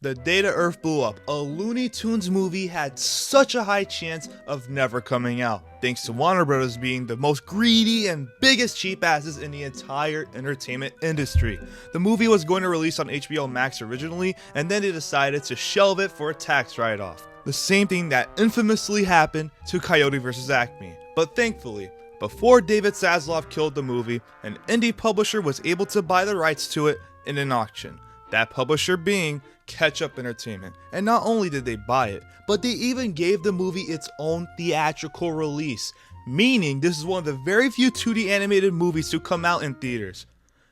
The day the Earth blew up, a Looney Tunes movie had such a high chance of never coming out, thanks to Warner Bros. Being the most greedy and biggest cheap asses in the entire entertainment industry. The movie was going to release on HBO Max originally, and then they decided to shelve it for a tax write-off. The same thing that infamously happened to Coyote vs. Acme. But thankfully, before David Zaslav killed the movie, an indie publisher was able to buy the rights to it in an auction. That publisher being Ketchup Entertainment. And not only did they buy it, but they even gave the movie its own theatrical release, meaning this is one of the very few 2D animated movies to come out in theaters.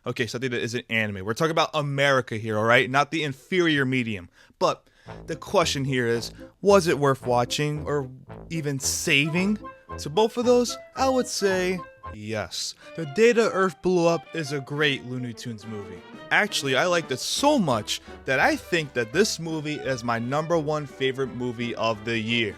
Okay, something that isn't anime. We're talking about America here, alright? Not the inferior medium. But the question here is, was it worth watching or even saving? To both of those, I would say yes. The Day the Earth Blew Up is a great Looney Tunes movie. Actually, I liked it so much that I think that this movie is my #1 favorite movie of the year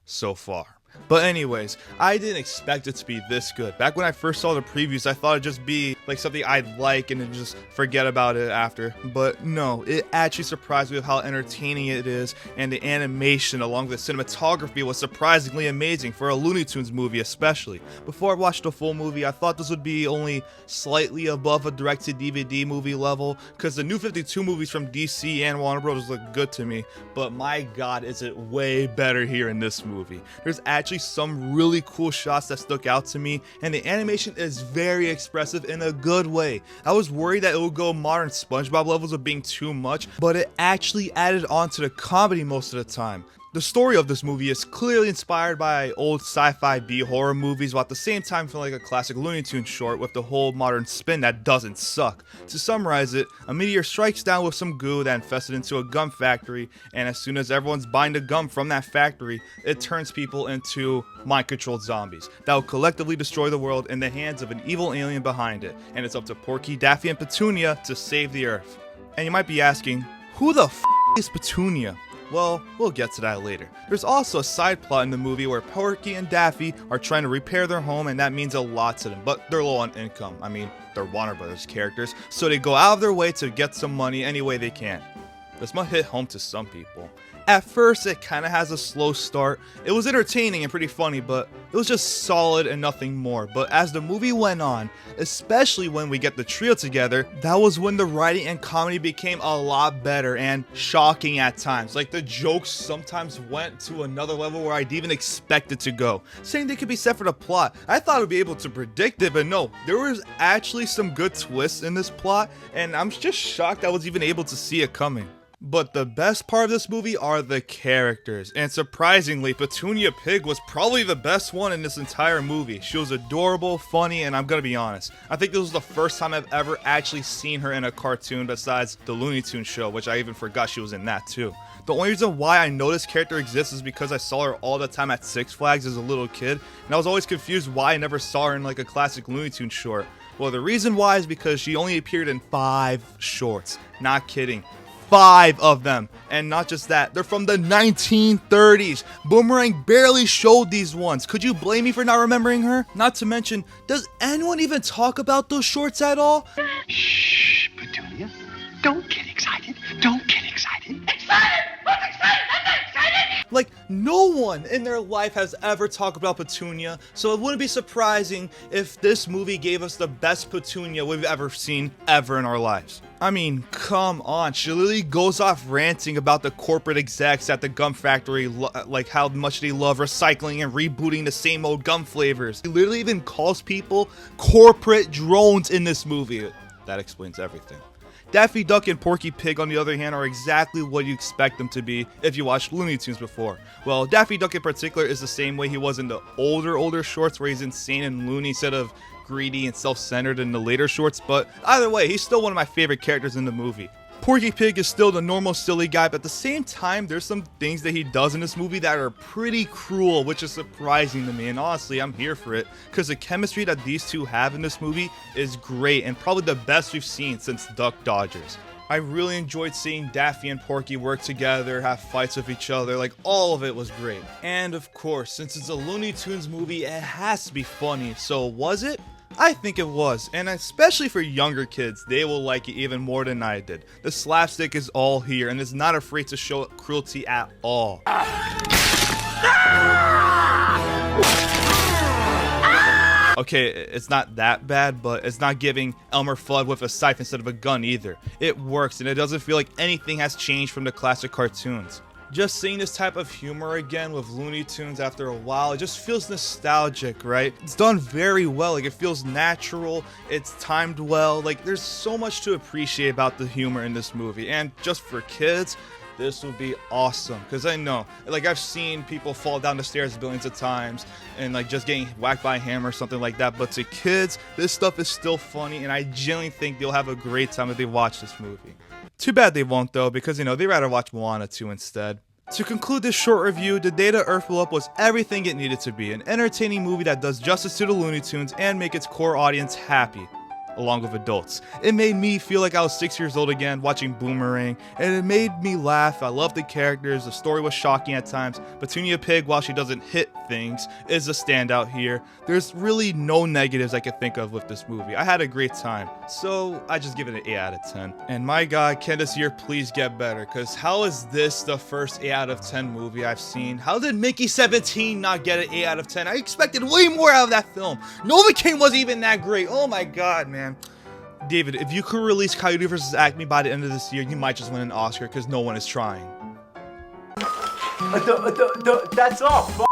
so far. But anyways, I didn't expect it to be this good. Back when I first saw the previews, I thought it'd just be like something I'd like and then just forget about it after. But no, it actually surprised me with how entertaining it is, and the animation along with the cinematography was surprisingly amazing for a Looney Tunes movie especially. Before I watched the full movie, I thought this would be only slightly above a direct-to-DVD movie level, because the New 52 movies from DC and Warner Bros. Look good to me, but my god is it way better here in this movie. There's actually some really cool shots that stuck out to me, and the animation is very expressive in a good way. I was worried that it would go modern SpongeBob levels of being too much, but it actually added on to the comedy most of the time. The story of this movie is clearly inspired by old sci-fi B-horror movies, while at the same time feeling like a classic Looney Tunes short with the whole modern spin that doesn't suck. To summarize it, a meteor strikes down with some goo that infested into a gum factory, and as soon as everyone's buying the gum from that factory, it turns people into mind-controlled zombies that will collectively destroy the world in the hands of an evil alien behind it, and it's up to Porky, Daffy, and Petunia to save the Earth. And you might be asking, who the f*** is Petunia? Well, we'll get to that later. There's also a side plot in the movie where Porky and Daffy are trying to repair their home, and that means a lot to them, but they're low on income. I mean, they're Warner Brothers characters, so they go out of their way to get some money any way they can. This might hit home to some people. At first, it kind of has a slow start. It was entertaining and pretty funny, but it was just solid and nothing more. But as the movie went on, especially when we get the trio together, that was when the writing and comedy became a lot better and shocking at times. Like, the jokes sometimes went to another level where I'd even expect it to go. Saying they could be set for the plot, I thought I'd be able to predict it, but no, there was actually some good twists in this plot, and I'm just shocked I was even able to see it coming. But the best part of this movie are the characters, and surprisingly, Petunia Pig was probably the best one in this entire movie. She was adorable, funny, and I'm gonna be honest, I think this was the first time I've ever actually seen her in a cartoon besides the Looney Tunes show, which I even forgot she was in that too. The only reason why I know this character exists is because I saw her all the time at Six Flags as a little kid, and I was always confused why I never saw her in like a classic Looney Tunes short. Well, the reason why is because she only appeared in 5 shorts. Not kidding. 5 of them, and not just that, they're from the 1930s. Boomerang barely showed these ones. Could you blame me for not remembering her? Not to mention, does anyone even talk about those shorts at all? Shh, Petunia, don't get excited. Don't get excited. Excited! What's excited? That's excited! Like, no one in their life has ever talked about Petunia, so it wouldn't be surprising if this movie gave us the best Petunia we've ever seen ever in our lives. I mean, come on, she literally goes off ranting about the corporate execs at the gum factory, like how much they love recycling and rebooting the same old gum flavors. She literally even calls people corporate drones in this movie. That explains everything. Daffy Duck and Porky Pig, on the other hand, are exactly what you expect them to be if you watched Looney Tunes before. Well, Daffy Duck in particular is the same way he was in the older shorts, where he's insane and loony instead of greedy and self-centered in the later shorts, but either way, he's still one of my favorite characters in the movie. Porky Pig is still the normal silly guy, but at the same time, there's some things that he does in this movie that are pretty cruel, which is surprising to me, and honestly, I'm here for it, because the chemistry that these two have in this movie is great, and probably the best we've seen since Duck Dodgers. I really enjoyed seeing Daffy and Porky work together, have fights with each other, like all of it was great. And of course, since it's a Looney Tunes movie, it has to be funny, so was it? I think it was, and especially for younger kids, they will like it even more than I did. The slapstick is all here, and is not afraid to show cruelty at all. Okay, it's not that bad, but it's not giving Elmer Fudd with a scythe instead of a gun either. It works, and it doesn't feel like anything has changed from the classic cartoons. Just seeing this type of humor again with Looney Tunes after a while, it just feels nostalgic, right? It's done very well, like it feels natural, it's timed well, like there's so much to appreciate about the humor in this movie, and just for kids, this would be awesome. Because I know, like I've seen people fall down the stairs billions of times and like just getting whacked by a hammer or something like that, but to kids, this stuff is still funny, and I genuinely think they'll have a great time if they watch this movie. Too bad they won't though, because they'd rather watch Moana 2 instead. To conclude this short review, The Day the Earth Blew Up was everything it needed to be, an entertaining movie that does justice to the Looney Tunes and make its core audience happy, along with adults. It made me feel like I was 6 years old again watching Boomerang, and it made me laugh. I loved the characters, the story was shocking at times. Petunia Pig, while she doesn't hit things, is a standout here. There's really no negatives I could think of with this movie. I had a great time, so I just give it an 8 out of 10. And my god, can this year please get better, because how is this the first 8 out of 10 movie I've seen? How did Mickey 17 not get an 8 out of 10? I expected way more out of that film. Novocaine wasn't even that great. Oh my god, man. David, if you could release Coyote vs. Acme by the end of this year, you might just win an Oscar because no one is trying. That's all, folks.